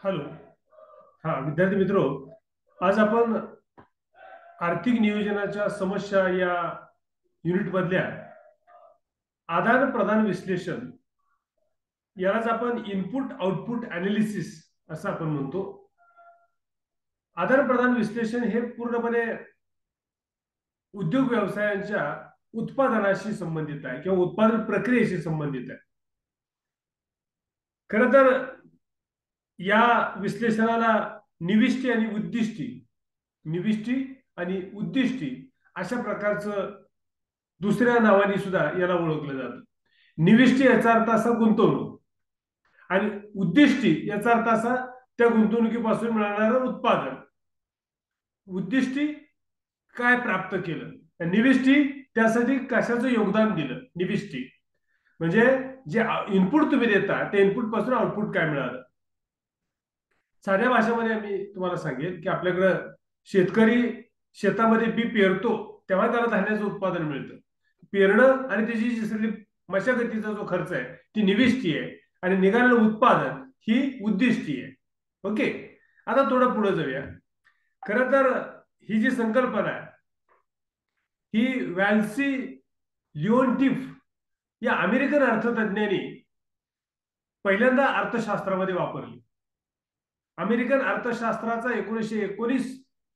Hello. हा विद्यार्थी मित्रो, आज आपण आर्थिक नियोजनाच्या समस्या या युनिट मधल्या आदान प्रदान विश्लेषण यालाच आपण इनपुट आउटपुट अनालिसिस असं आपण म्हणतो. आदान प्रदान विश्लेषण हे पूर्णपणे उद्योग व्यवसायांच्या उत्पादनाशी संबंधित आहे किंवा उत्पादन प्रक्रियेशी संबंधित आहे. खरं तर या विश्लेषणाला निविष्टी आणि उद्दिष्टी निविष्टी आणि उद्दिष्टी अशा प्रकारचं दुसऱ्या नावाने सुद्धा याला ओळखलं जातं. निविष्टी याचा अर्थ असा गुंतवणूक आणि उद्दिष्टी याचा अर्थ असा त्या गुंतवणुकीपासून मिळणारं उत्पादन. उद्दिष्टी काय प्राप्त केलं, निविष्टी त्यासाठी कशाचं योगदान दिलं. निविष्टी म्हणजे जे इनपुट तुम्ही देता त्या इनपुट पासून आउटपुट काय मिळालं. साध्या भाषेमध्ये आम्ही तुम्हाला सांगेल की आपल्याकडं शेतकरी शेतामध्ये बी पेरतो तेव्हा त्याला धान्याचं उत्पादन मिळतं. पेरणं आणि त्याची जी सगळी मशागतीचा जो खर्च आहे ती निविष्टी आहे आणि निघालेलं उत्पादन ही उद्दिष्टी आहे. ओके, आता थोडं पुढे जाऊया. खरं तर ही जी संकल्पना आहे ही वॅल्सी लिओन्टिफ या अमेरिकन अर्थतज्ञांनी पहिल्यांदा अर्थशास्त्रामध्ये वापरली. अमेरिकन अर्थशास्त्राचा 1919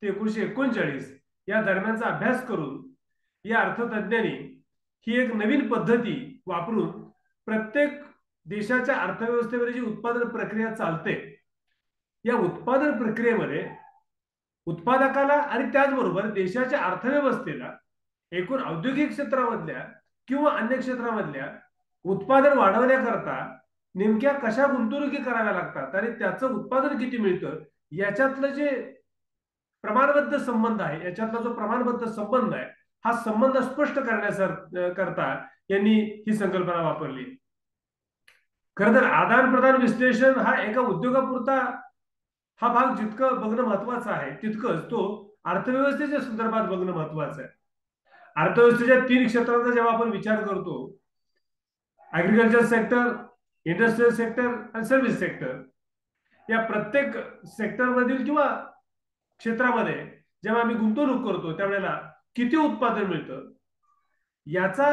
ते 1939 या दरम्यानचा अभ्यास करून या अर्थतज्ञांनी ही एक नवीन पद्धती वापरून प्रत्येक देशाच्या अर्थव्यवस्थेवर जी उत्पादन प्रक्रिया चालते या उत्पादन प्रक्रियेमध्ये उत्पादकाला आणि त्याचबरोबर देशाच्या अर्थव्यवस्थेला एकूण औद्योगिक क्षेत्रामधल्या किंवा अन्य क्षेत्रामधल्या उत्पादन वाढवण्याकरता नेमक्या कशा गुंतवणुकी कराव्या लागतात आणि त्याचं उत्पादन किती मिळतं याच्यातलं जे प्रमाणबद्ध संबंध आहे, याच्यातला जो प्रमाणबद्ध संबंध आहे हा संबंध स्पष्ट करण्याकरता यांनी ही संकल्पना वापरली. खरं तर आदान प्रदान विश्लेषण हा एका उद्योगापुरता हा भाग जितकं बघणं महत्वाचं आहे तितकंच तो अर्थव्यवस्थेच्या संदर्भात बघणं महत्वाचं आहे. अर्थव्यवस्थेच्या 3 क्षेत्रांचा जेव्हा आपण विचार करतो, ऍग्रिकल्चर सेक्टर, इंडस्ट्रियल सेक्टर आणि सर्व्हिस सेक्टर, या प्रत्येक सेक्टरमधील किंवा क्षेत्रामध्ये जेव्हा आम्ही गुंतवणूक करतो त्यावेळेला किती उत्पादन मिळतं याचा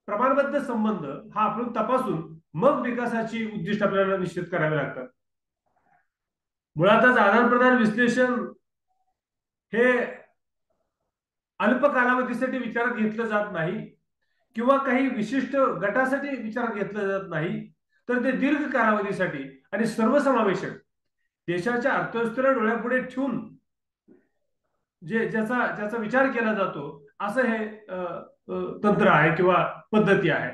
प्रमाणबद्ध संबंध हा आपण तपासून मग विकासाची उद्दिष्ट आपल्याला निश्चित करावी लागतात. मुळातच आदान प्रदान विश्लेषण हे अल्प कालावधीसाठी विचारात घेतलं जात नाही किंवा काही विशिष्ट गटासाठी विचारात घेतलं जात नाही, तर ते दीर्घ कालावधीसाठी आणि सर्वसमावेशक देशाच्या अर्थव्यवस्थेला डोळ्यापुढे ठेवून ज्याचा विचार केला जातो असं हे तंत्र आहे किंवा पद्धती आहे.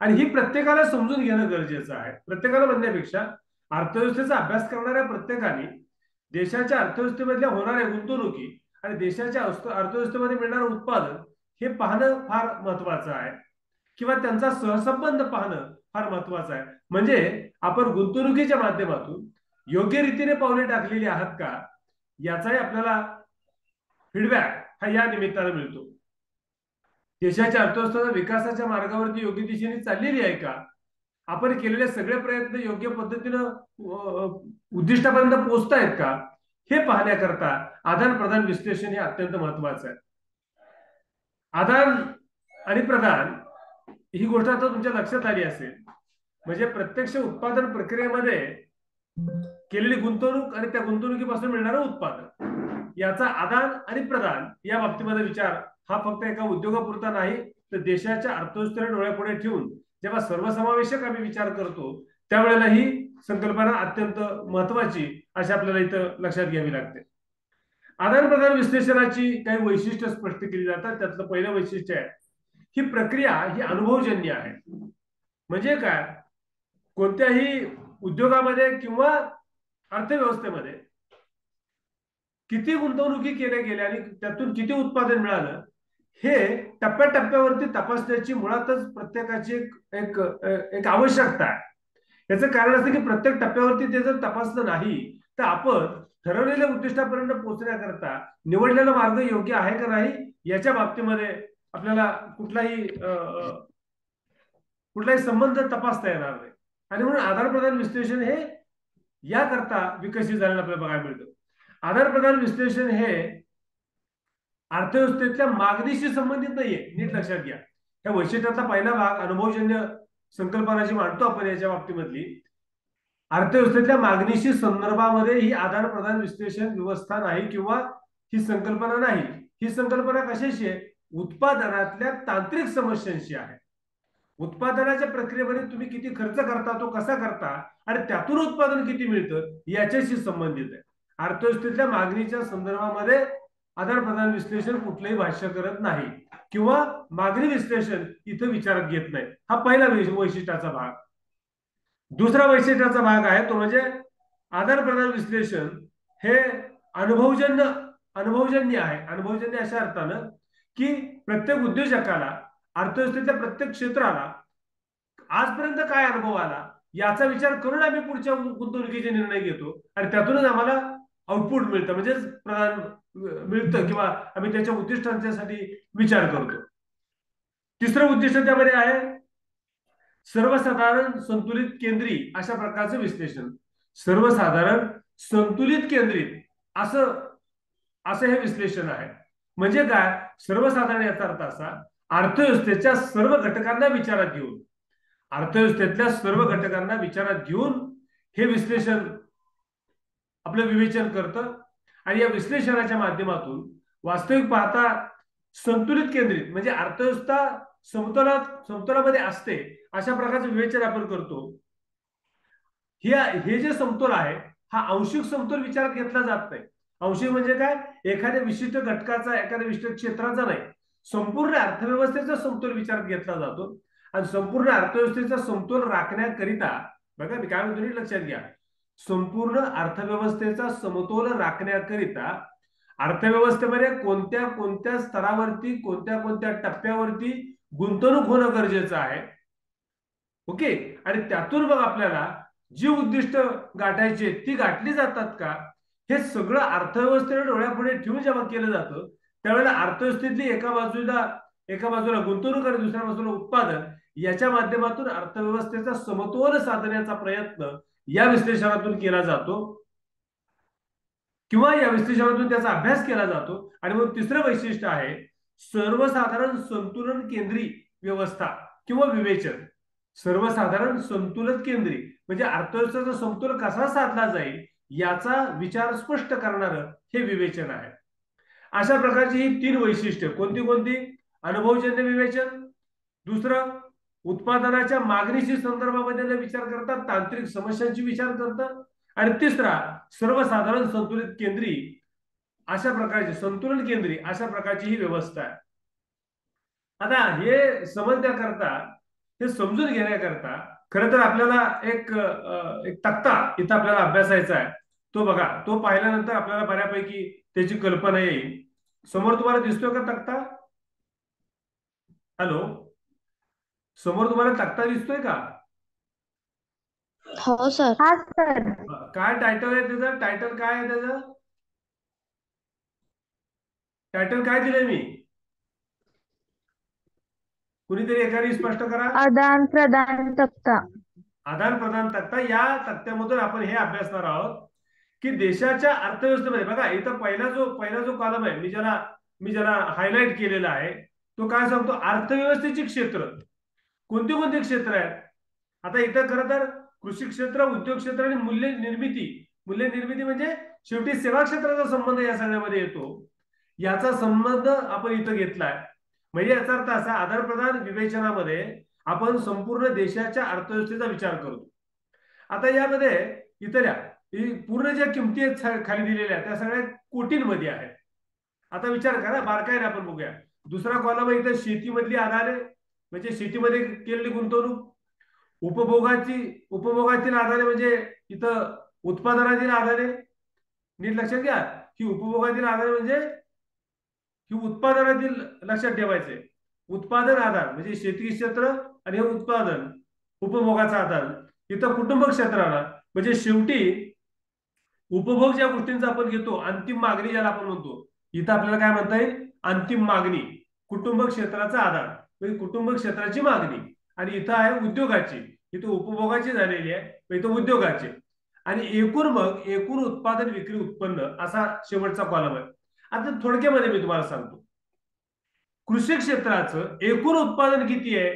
आणि ही प्रत्येकाला समजून घेणं गरजेचं आहे. प्रत्येकाला म्हणण्यापेक्षा अर्थव्यवस्थेचा अभ्यास करणाऱ्या प्रत्येकाने देशाच्या अर्थव्यवस्थेमधल्या होणाऱ्या गुंतवणुकी आणि देशाच्या अर्थव्यवस्थेमध्ये मिळणारं उत्पादन हे पाहणं फार महत्वाचं आहे किंवा त्यांचा सहसंबंध पाहणं फार महत्वाचं आहे. म्हणजे आपण गुंतवणुकीच्या माध्यमातून योग्य रीतीने पावले टाकलेली आहात का याचाही आपल्याला फीडबॅक हा या निमित्तानं मिळतो. देशाच्या अर्थव्यवस्था विकासाच्या मार्गावरती योग्य दिशेने चाललेली आहे का, आपण केलेले सगळे प्रयत्न योग्य पद्धतीनं उद्दिष्टापर्यंत पोहोचतायत का हे पाहण्याकरता आदान प्रदान विश्लेषण हे अत्यंत महत्वाचं आहे. आदान आणि प्रदान ही गोष्ट आता तुमच्या लक्षात आली असेल. म्हणजे प्रत्यक्ष उत्पादन प्रक्रियेमध्ये केलेली गुंतवणूक आणि त्या गुंतवणुकीपासून मिळणारं उत्पादन याचा आदान आणि प्रदान या बाबतीमध्ये विचार हा फक्त एका उद्योगापुरता नाही तर देशाच्या अर्थव्यवस्थेला डोळ्यापुढे ठेवून जेव्हा सर्वसमावेशक आम्ही विचार करतो त्यावेळेला ही संकल्पना अत्यंत महत्वाची अशी आपल्याला इथं लक्षात घ्यावी लागते. आदान प्रदान विश्लेषणाची काही वैशिष्ट्य स्पष्ट केली जातात. त्यातलं पहिलं वैशिष्ट्य आहे ही प्रक्रिया ही अनुभवजन्य आहे. म्हणजे काय, कोणत्याही उद्योगामध्ये किंवा अर्थव्यवस्थेमध्ये किती गुंतवणुकी केल्या गेल्या आणि त्यातून किती उत्पादन मिळालं हे टप्प्याटप्प्यावरती तपासण्याची मुळातच प्रत्येकाची एक एक आवश्यकता आहे. याचं कारण असं की प्रत्येक टप्प्यावरती ते जर तपासलं नाही तर आपण ठरवलेल्या उद्दिष्टापर्यंत पोहोचण्याकरता निवडलेला मार्ग योग्य आहे का नाही याच्या बाबतीमध्ये आपल्याला कुठलाही संबंध तपासता येणार नाही. आणि म्हणून आदान प्रदान विश्लेषण हे याकरता विकसित झालेलं आपल्याला बघायला मिळतं. आधार प्रदान विश्लेषण हे अर्थव्यवस्थेतल्या मागणीशी संबंधित नाहीये, नीट लक्षात घ्या. या वैशिष्ट्याचा पहिला भाग अनुभवजन्य संकल्पनाची मांडतो आपण याच्या बाबतीमधली. अर्थव्यवस्थेतल्या मागणीशी संदर्भामध्ये ही आधार प्रदान विश्लेषण व्यवस्था नाही किंवा ही संकल्पना नाही. ही संकल्पना कशाशी आहे? उत्पादनातल्या तांत्रिक समस्यांशी आहे. उत्पादनाच्या प्रक्रियेमध्ये तुम्ही किती खर्च करता, तो कसा करता आणि त्यातून उत्पादन किती मिळतं याच्याशी संबंधित आहे. अर्थव्यवस्थेतल्या मागणीच्या संदर्भामध्ये आधार प्रदान विश्लेषण कुठलंही भाष्य करत नाही किंवा मागणी विश्लेषण इथं विचारात घेत नाही. हा पहिला वैशिष्ट्याचा भाग. दुसरा वैशिष्ट्याचा भाग आहे तो म्हणजे आधार प्रदान विश्लेषण हे अनुभवजन्य आहे. अनुभवजन्य अशा अर्थानं की प्रत्येक उद्योजकाला अर्थव्यवस्थेच्या प्रत्येक क्षेत्राला आजपर्यंत काय अनुभव आला याचा विचार करून आम्ही पुढच्या गुंतवणुकीचे निर्णय घेतो आणि त्यातूनच आम्हाला आउटपुट मिळतं, म्हणजेच प्रदान मिळतं किंवा आम्ही त्याच्या उद्दिष्टांसाठी विचार करतो. तिसरं उद्दिष्ट त्यामध्ये आहे सर्वसाधारण संतुलित केंद्री अशा प्रकारचं विश्लेषण. सर्वसाधारण संतुलित केंद्रित असं हे विश्लेषण आहे. म्हणजे काय? सर्वसाधारण याचा अर्थ असा, अर्थव्यवस्थेच्या सर्व घटकांना विचारात घेऊन, अर्थव्यवस्थेतल्या सर्व घटकांना विचारात घेऊन हे विश्लेषण आपलं विवेचन करतं आणि या विश्लेषणाच्या माध्यमातून वास्तविक पाहता संतुलित केंद्रित म्हणजे अर्थव्यवस्था समतोलामध्ये असते अशा प्रकारचं विवेचन आपण करतो. हे जे समतोल आहे हा आंशिक समतोल विचारात घेतला जात नाही. आंशिक म्हणजे काय? एखाद्या विशिष्ट घटकाचा, एखाद्या विशिष्ट क्षेत्राचा नाही, संपूर्ण अर्थव्यवस्थेचा समतोल विचारात घेतला जातो. आणि संपूर्ण अर्थव्यवस्थेचा समतोल राखण्याकरिता बघा मी काय म्हणतो लक्षात घ्या, संपूर्ण अर्थव्यवस्थेचा समतोल राखण्याकरिता अर्थव्यवस्थेमध्ये कोणत्या कोणत्या स्तरावरती, कोणत्या कोणत्या टप्प्यावरती गुंतवणूक होणं गरजेचं आहे. ओके. आणि त्यातून मग आपल्याला जी उद्दिष्ट गाठायची ती गाठली जातात का, हे सगळं अर्थव्यवस्थेला डोळ्यापुढे ठेवून जेव्हा केलं जातं त्यावेळेला अर्थव्यवस्थेतली एका बाजूला गुंतवणूक आणि दुसऱ्या बाजूला उत्पादन याच्या माध्यमातून अर्थव्यवस्थेचा समतोल साधण्याचा प्रयत्न या विश्लेषणातून केला जातो किंवा या विश्लेषणातून त्याचा अभ्यास केला जातो. आणि मग तिसरं वैशिष्ट्य आहे सर्वसाधारण संतुलन केंद्री व्यवस्था किंवा विवेचन. सर्वसाधारण संतुलन केंद्री म्हणजे अर्थव्यवस्थेचा समतोल कसा साधला जाईल याचा विचार स्पष्ट करणारं हे विवेचन आहे. अशा प्रकारची ही तीन वैशिष्ट्ये कोणती कोणती? अनुभवजन्य विवेचन, दुसरं उत्पादनाच्या मागणीशी संदर्भामध्ये विचार करतात, तांत्रिक समस्यांची विचार करतात, आणि तिसरा सर्वसाधारण संतुलित केंद्री अशा प्रकारची संतुलन केंद्री अशा प्रकारची ही व्यवस्था आहे. आता हे समजण्याकरता, हे समजून घेण्याकरता खरं तर आपल्याला एक तक्ता इथं आपल्याला अभ्यासायचा आहे. तो बघा, तो पाहिल्यानंतर आपल्याला बऱ्यापैकी त्याची कल्पना येईल. समोर तुम्हाला दिसतोय का तक्ता? हॅलो, समोर तुम्हाला तक्ता दिसतोय का? हो सर. हा सर. काय टायटल आहे त्याचं? टायटल काय आहे त्याचं? टायटल काय दिलंय मी? कुणीतरी एखादी स्पष्ट करा. आदान प्रदान तक्ता. आदान प्रदान तक्ता. या तक्त्यामधून आपण हे अभ्यासणार आहोत की देशाच्या अर्थव्यवस्थेमध्ये बघा इथं पहिला जो कॉलम आहे मी ज्याला हायलाइट केलेला आहे तो काय सांगतो? अर्थव्यवस्थेची क्षेत्र कोणती कोणती क्षेत्र आहेत. आता इथं खरं तर कृषी क्षेत्र, उद्योग क्षेत्र आणि मूल्य निर्मिती म्हणजे शेवटी सेवा क्षेत्राचा संबंध या सगळ्यामध्ये येतो. याचा संबंध आपण इथं घेतलाय. म्हणजे याचा अर्थ असा, आधार प्रदान विवेचनामध्ये आपण संपूर्ण देशाच्या अर्थव्यवस्थेचा विचार करतो. आता यामध्ये इथल्या पूर्ण ज्या किमती खाली दिलेल्या त्या सगळ्या कोटींमध्ये आहेत. आता विचार करा, बारकाईने आपण बघूया. दुसरा कॉलम आहे इथं शेतीमधली आधारे म्हणजे शेतीमध्ये केलेली गुंतवणूक, उपभोगातील आधारे म्हणजे इथं उत्पादनातील आधारे. नीट लक्षात घ्या, ही उपभोगातील आधारे म्हणजे ही उत्पादनातील लक्षात ठेवायचे. उत्पादन आधार म्हणजे शेती क्षेत्र आणि हे उत्पादन उपभोगाचा आधार. इथं कुटुंब क्षेत्राला म्हणजे शेवटी उपभोग ज्या गोष्टींचा आपण घेतो, अंतिम मागणी ज्याला आपण म्हणतो, इथं आपल्याला काय म्हणता येईल? अंतिम मागणी. कुटुंब क्षेत्राचा आधार म्हणजे कुटुंब क्षेत्राची मागणी. आणि इथं आहे उद्योगाची, इथं उपभोगाची झालेली आहे, इथं उद्योगाची. आणि एकूण मग एकूण उत्पादन विक्री उत्पन्न असा शेवटचा कॉलम आहे. आता थोडक्यामध्ये मी तुम्हाला सांगतो, कृषी क्षेत्राचं एकूण उत्पादन किती आहे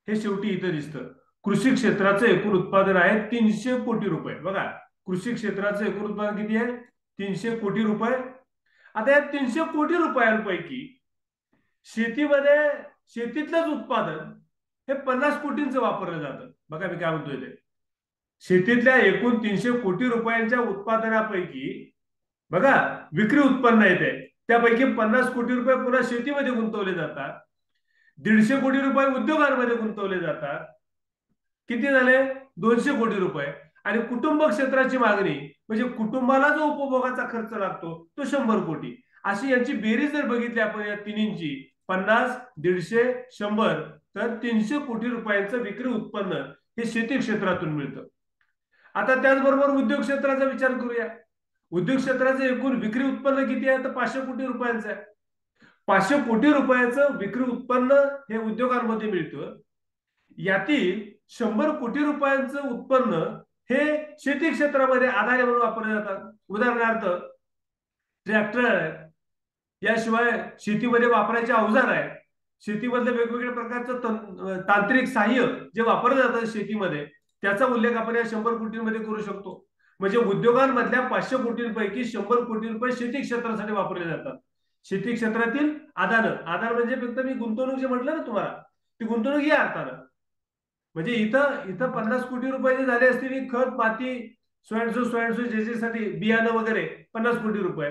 हे शेवटी इथं दिसतं. कृषी क्षेत्राचं एकूण उत्पादन आहे 300 कोटी रुपये. बघा, कृषी क्षेत्राचं एकूण उत्पादन किती आहे? 300 कोटी रुपये. आता या 300 कोटी रुपयांपैकी शेतीमध्ये शेतीतलंच उत्पादन हे 50 कोटींचं वापरलं जातं. बघा मी काय म्हणतोय ते, शेतीतल्या एकूण 300 कोटी रुपयांच्या उत्पादनापैकी बघा विक्री उत्पन्न येते, त्यापैकी 50 कोटी रुपये पुन्हा शेतीमध्ये गुंतवले जातात, 150 कोटी रुपये उद्योगांमध्ये गुंतवले जातात. किती झाले? 200 कोटी रुपये. आणि कुटुंब क्षेत्राची मागणी म्हणजे कुटुंबाला जो उपभोगाचा खर्च लागतो तो 100 कोटी. अशी यांची बेरीज जर बघितली आपण या तिन्हींची, 50, 150, 100, तर 300 कोटी रुपयांचं विक्री उत्पन्न हे शेती क्षेत्रातून मिळतं. आता त्याचबरोबर उद्योग क्षेत्राचा विचार करूया. उद्योग क्षेत्राचं एकूण विक्री उत्पन्न किती आहे? तर 500 कोटी रुपयांचं आहे. 500 कोटी रुपयाचं विक्री उत्पन्न हे उद्योगांमध्ये मिळतं. यातील 100 कोटी रुपयांचं उत्पन्न हे शेती क्षेत्रामध्ये आधार म्हणून वापरले जातात. उदाहरणार्थ ट्रॅक्टर आहे, याशिवाय शेतीमध्ये वापरायचे अवजार आहेत, शेतीमधले वेगवेगळ्या प्रकारचं तांत्रिक सहाय्य जे वापरलं जातं शेतीमध्ये, त्याचा उल्लेख आपण या 100 कोटींमध्ये करू शकतो. म्हणजे उद्योगांमधल्या 500 कोटींपैकी 100 कोटी रुपये शेती क्षेत्रासाठी वापरले जातात. शेती क्षेत्रातील आधार म्हणजे फक्त मी गुंतवणूक जे म्हटलं ना तुम्हाला, ती गुंतवणूक या अर्थानं. म्हणजे इथं इथं 50 कोटी रुपये जे झाले असतील खत, माती, सोयासो ज्याच्यासाठी बियाणं वगैरे 50 कोटी रुपये.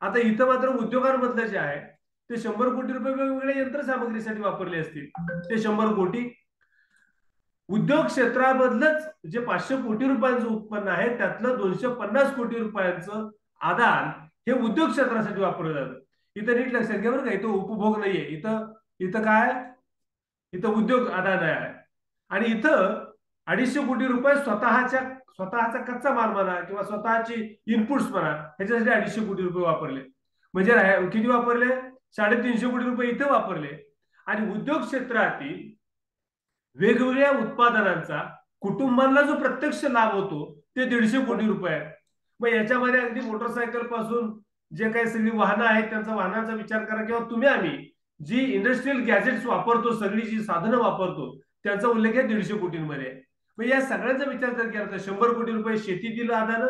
आता इथं मात्र उद्योगांमधलं जे आहे ते 100 कोटी रुपये वेगवेगळ्या यंत्रसामग्रीसाठी वापरले असतील, ते 100 कोटी. उद्योग क्षेत्रामधलंच जे 500 कोटी रुपयांचं उत्पन्न आहे त्यातलं 250 कोटी रुपयांचं आदान हे उद्योग क्षेत्रासाठी वापरलं जातं. इथं नीट लक्षात घ्या बरं का, इथं उपभोग नाहीये, इथं इथं काय, इथं उद्योग आदान आहे. आणि इथं 250 कोटी रुपये स्वतःचा कच्चा माल म्हणा किंवा स्वतःची इनपुट्स म्हणा ह्याच्यासाठी 250 कोटी रुपये वापरले. म्हणजे किती वापरले? 350 कोटी रुपये इथं वापरले. आणि उद्योग क्षेत्रातील वेगवेगळ्या उत्पादनांचा कुटुंबांना जो प्रत्यक्ष लाभ होतो ते 150 कोटी रुपये आहे. मग याच्यामध्ये अगदी मोटरसायकल पासून जे काही सगळी वाहनं आहेत त्यांचा वाहनाचा विचार करा, किंवा तुम्ही आम्ही जी इंडस्ट्रियल गॅजेट्स वापरतो, सगळी जी साधनं वापरतो त्यांचा उल्लेख आहे 150 कोटींमध्ये. मग या सगळ्यांचा विचार जर केला तर 100 कोटी रुपये शेतीतील आदानं,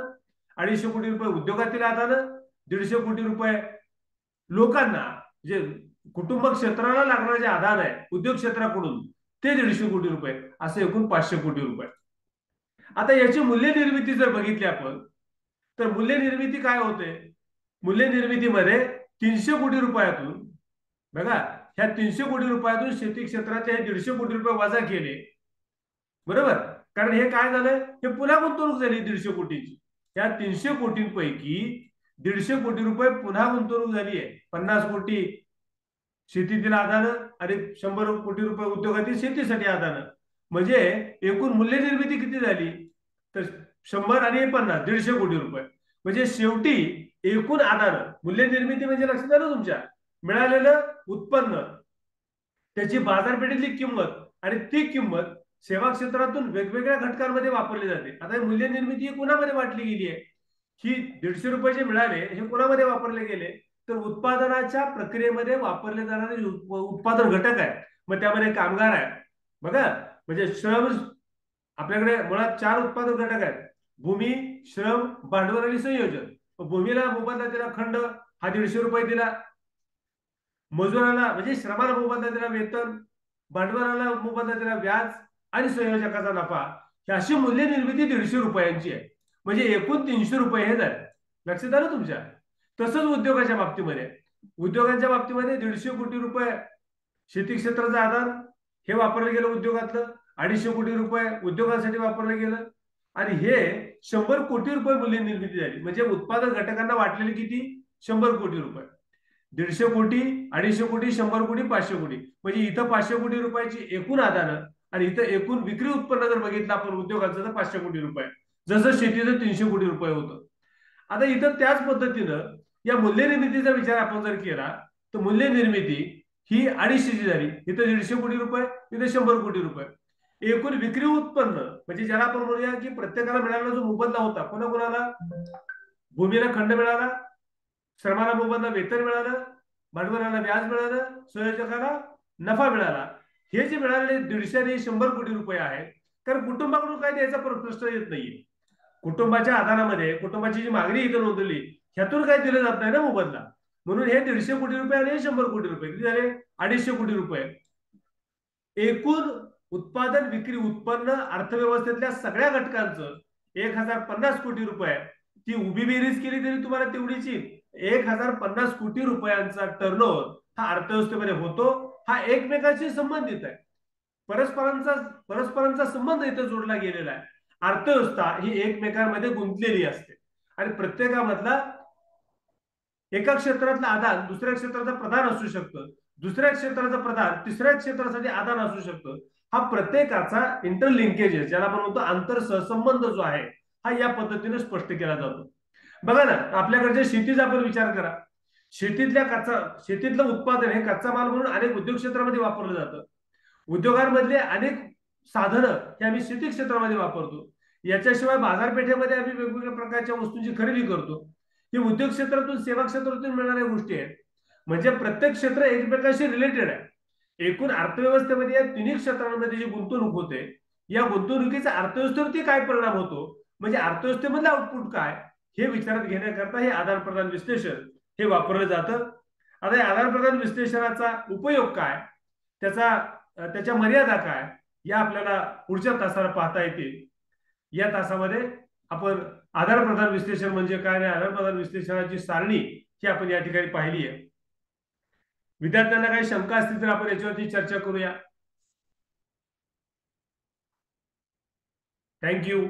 250 कोटी रुपये उद्योगातील आदानं, 150 कोटी रुपये लोकांना जे कुटुंब क्षेत्राला लागणारे जे आदान आहे उद्योग क्षेत्राकडून ते 150 कोटी रुपये, असे एकूण 500 कोटी रुपये. आता याची मूल्य निर्मिती जर बघितली आपण तर मूल्य निर्मिती काय होते? मूल्य निर्मितीमध्ये 300 कोटी रुपयातून बघा, ह्या 300 कोटी रुपयातून शेती क्षेत्राचे 150 कोटी रुपये वजा केले, बरोबर? कारण हे काय झालं, हे पुन्हा गुंतवणूक झाली 150 कोटीची. या 300 कोटींपैकी 150 कोटी रुपये पुन्हा गुंतवणूक झाली आहे. 50 कोटी शेतीतील आदानं आणि 100 कोटी रुपये उद्योगातील शेतीसाठी आदानं. म्हणजे एकूण मूल्य निर्मिती किती झाली? तर 100 आणि 50, 150 कोटी रुपये. म्हणजे शेवटी एकूण आदानं, मूल्य निर्मिती म्हणजे लक्षात आलं तुमच्या, मिळालेलं उत्पन्न, त्याची बाजारपेठेतली किंमत, आणि ती किंमत सेवा क्षेत्रातून वेगवेगळ्या घटकांमध्ये वापरली जाते. आता मूल्य निर्मिती कोणामध्ये वाटली गेली आहे? ही 150 रुपये जे मिळाले हे कोणामध्ये वापरले गेले? तर उत्पादनाच्या प्रक्रियेमध्ये वापरले जाणारे उत्पादन घटक आहे. मग त्यामध्ये कामगार आहे, बघा, म्हणजे श्रम. आपल्याकडे मुळात 4 उत्पादन घटक आहेत: भूमी, श्रम, भांडवल आणि संयोजन. भूमीला मोबदला दिला खंड, हा 150 रुपये दिला. मजुराला म्हणजे श्रमाला मोबदला दिला वेतन, भांडवलाला मोबदला दिला व्याज, आणि संयोजकाचा नफा. ही अशी मूल्य निर्मिती 150 रुपयांची आहे. म्हणजे एकूण 300 रुपये हे झाले. लक्षात आलं तुमच्या? तसंच उद्योगाच्या बाबतीमध्ये, उद्योगांच्या बाबतीमध्ये 150 कोटी रुपये शेती क्षेत्राचं आधार हे वापरलं गेलं उद्योगातलं, 250 कोटी रुपये उद्योगांसाठी वापरलं गेलं, आणि हे 100 कोटी रुपये मूल्य निर्मिती झाली. म्हणजे उत्पादन घटकांना वाटलेले किती? 100 कोटी रुपये. 150 कोटी, 250 कोटी, 100 कोटी, 500 कोटी. म्हणजे इथं 500 कोटी रुपयाची एकूण आदानं आणि इथं एकूण विक्री उत्पन्न जर बघितलं आपण उद्योगाचं तर 500 कोटी रुपये, जसं शेतीचं 300 कोटी रुपये होतं. आता इथं त्याच पद्धतीनं या मूल्य निर्मितीचा विचार आपण जर केला तर मूल्य निर्मिती ही 250ची झाली. इथं 150 कोटी रुपये, इथं 100 कोटी रुपये. एकूण विक्री उत्पन्न म्हणजे ज्याला आपण म्हणूया की प्रत्येकाला मिळालेला जो मोबदला होता, कोणाकोणाला, भूमीला खंड मिळाला, श्रमाला मोबदला वेतन मिळालं, भांडवलाला व्याज मिळालं, संयोजकाला नफा मिळाला. हे जे मिळालेले 150 आणि 100 कोटी रुपये आहेत, तर कुटुंबाकडून काय द्यायचा प्रश्न येत नाहीये. कुटुंबाच्या आधारामध्ये कुटुंबाची जी मागणी इथं नोंदवली ह्यातून काय दिलं जात नाही ना मोबदला. म्हणून हे 150 कोटी रुपये आणि 100 कोटी रुपये किती झाले? 250 कोटी रुपये. एकूण उत्पादन विक्री उत्पन्न अर्थव्यवस्थेतल्या सगळ्या घटकांचं 1050 कोटी रुपये, ती उभी बेरीज केली तरी तुम्हाला तेवढीच येईल. 1050 कोटी रुपयांचा टर्नओव्हर हा अर्थव्यवस्थेमध्ये होतो. हा एकमेकांशी संबंधित आहे. परस्परांचा परस्परांचा संबंध इथे जोडला गेलेला आहे. अर्थव्यवस्था ही एकमेकांमध्ये गुंतलेली असते आणि प्रत्येकामधला एका क्षेत्रातलं आदान दुसऱ्या क्षेत्राचा प्रधान असू शकतं, दुसऱ्या क्षेत्राचं प्रधान तिसऱ्या क्षेत्रासाठी आदान असू शकतं. हा प्रत्येकाचा इंटरलिंकेजेस ज्याला आपण म्हणतो आंतर सहसंबंध जो आहे हा या पद्धतीने स्पष्ट केला जातो. बघा ना, आपल्याकडच्या शेतीचा आपण विचार करा. शेतीतलं उत्पादन हे कच्चा माल म्हणून अनेक उद्योग क्षेत्रामध्ये वापरलं जातं. उद्योगांमधले अनेक साधनं हे आम्ही शेती क्षेत्रामध्ये वापरतो. याच्याशिवाय बाजारपेठेमध्ये आम्ही वेगवेगळ्या प्रकारच्या वस्तूंची खरेदी करतो. ही उद्योग क्षेत्रातून सेवा क्षेत्रातून मिळणाऱ्या गोष्टी आहेत. म्हणजे प्रत्येक क्षेत्र एकमेकांशी रिलेटेड आहे. एकूण अर्थव्यवस्थेमध्ये या तिन्ही क्षेत्रांमध्ये जी गुंतवणूक होते, या गुंतवणुकीचा अर्थव्यवस्थेवरती काय परिणाम होतो, म्हणजे अर्थव्यवस्थेमधलं आउटपुट काय हे विचारात घेण्याकरता हे आदान प्रदान विश्लेषण हे वापरलं जातं. आता या आदान प्रदान विश्लेषणाचा उपयोग काय, त्याच्या मर्यादा काय, या आपल्याला पुढच्या तासाला पाहता येतील. या तासामध्ये आपण आधार प्रदान विश्लेषण म्हणजे काय आणि आधार प्रदान विश्लेषणाची सारणी ही आपण या ठिकाणी पाहिली आहे. विद्यार्थ्यांना काही शंका असतील तर आपण याच्यावरती चर्चा करूया. थँक्यू.